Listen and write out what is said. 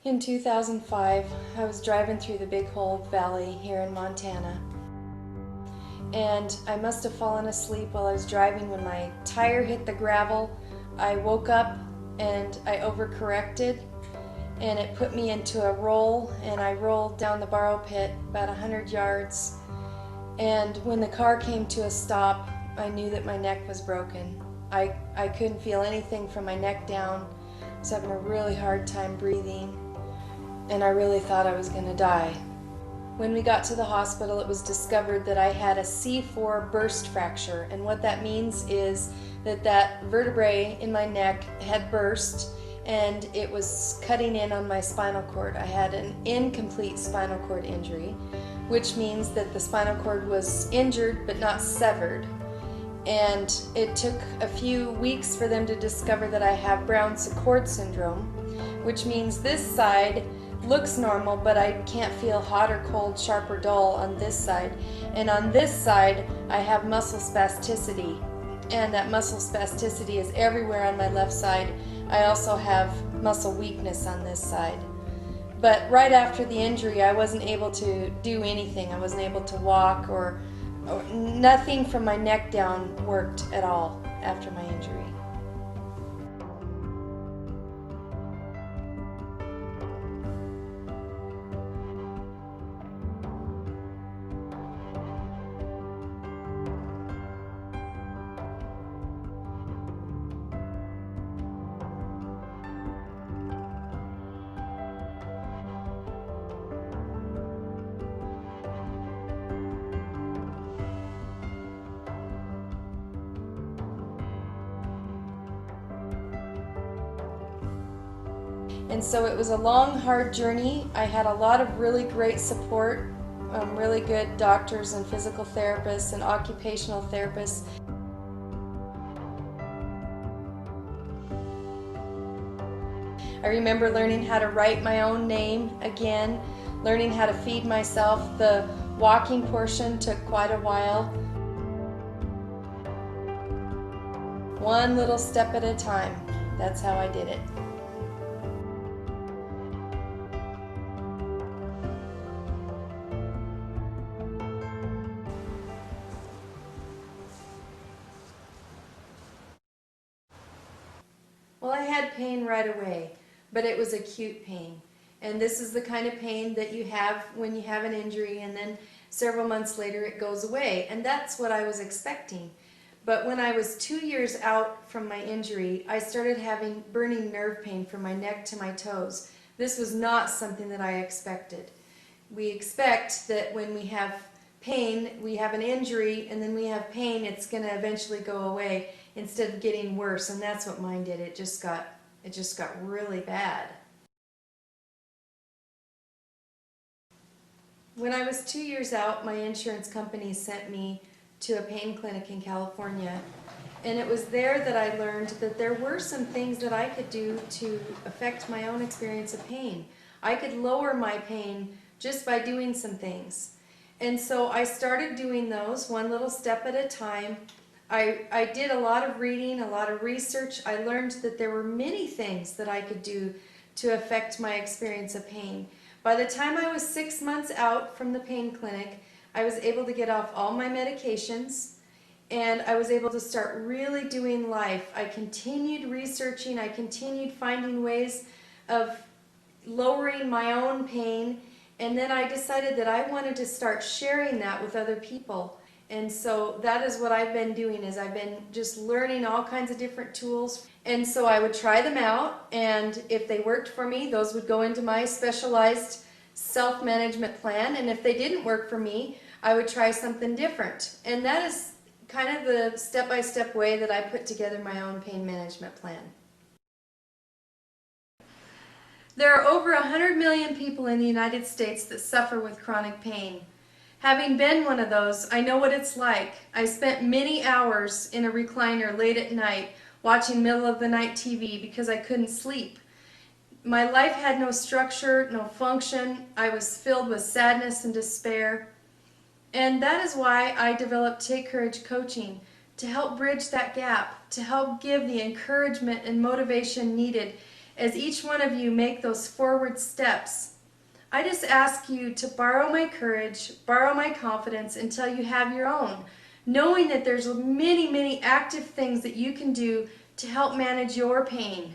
In 2005, I was driving through the Big Hole Valley here in Montana, and I must have fallen asleep while I was driving when my tire hit the gravel. I woke up and I overcorrected, and it put me into a roll, and I rolled down the borrow pit about 100 yards. And when the car came to a stop, I knew that my neck was broken. I couldn't feel anything from my neck down. I was having a really hard time breathing, and I really thought I was going to die. When we got to the hospital, it was discovered that I had a C4 burst fracture, and what that means is that vertebrae in my neck had burst and it was cutting in on my spinal cord. I had an incomplete spinal cord injury, which means that the spinal cord was injured but not severed. And it took a few weeks for them to discover that I have Brown-Séquard syndrome, which means this side looks normal, but I can't feel hot or cold, sharp or dull on this side. And on this side, I have muscle spasticity, and that muscle spasticity is everywhere on my left side. I also have muscle weakness on this side. But right after the injury, I wasn't able to do anything. I wasn't able to walk, or nothing from my neck down worked at all after my injury. And so it was a long, hard journey. I had a lot of really great support, really good doctors and physical therapists and occupational therapists. I remember learning how to write my own name again, learning how to feed myself. The walking portion took quite a while. One little step at a time. That's how I did it. Well, I had pain right away, but it was acute pain. And this is the kind of pain that you have when you have an injury, and then several months later it goes away. And that's what I was expecting. But when I was 2 years out from my injury, I started having burning nerve pain from my neck to my toes. This was not something that I expected. We expect that when we have pain, we have an injury, and then we have pain, it's going to eventually go away instead of getting worse. And that's what mine did. It just got really bad. When I was 2 years out, my insurance company sent me to a pain clinic in California, and it was there that I learned that there were some things that I could do to affect my own experience of pain. I could lower my pain just by doing some things. And so I started doing those one little step at a time. I did a lot of reading, a lot of research. I learned that there were many things that I could do to affect my experience of pain. By the time I was 6 months out from the pain clinic, I was able to get off all my medications, and I was able to start really doing life. I continued researching, I continued finding ways of lowering my own pain, and then I decided that I wanted to start sharing that with other people. And so that is what I've been doing, is I've been just learning all kinds of different tools. And so I would try them out, and if they worked for me, those would go into my specialized self-management plan. And if they didn't work for me, I would try something different. And that is kind of the step-by-step way that I put together my own pain management plan. There are over 100 million people in the United States that suffer with chronic pain. Having been one of those, I know what it's like. I spent many hours in a recliner late at night watching middle of the night TV because I couldn't sleep. My life had no structure, no function. I was filled with sadness and despair. And that is why I developed Take Courage Coaching, to help bridge that gap, to help give the encouragement and motivation needed, as each one of you make those forward steps, I just ask you to borrow my courage, borrow my confidence until you have your own, knowing that there's many, many active things that you can do to help manage your pain.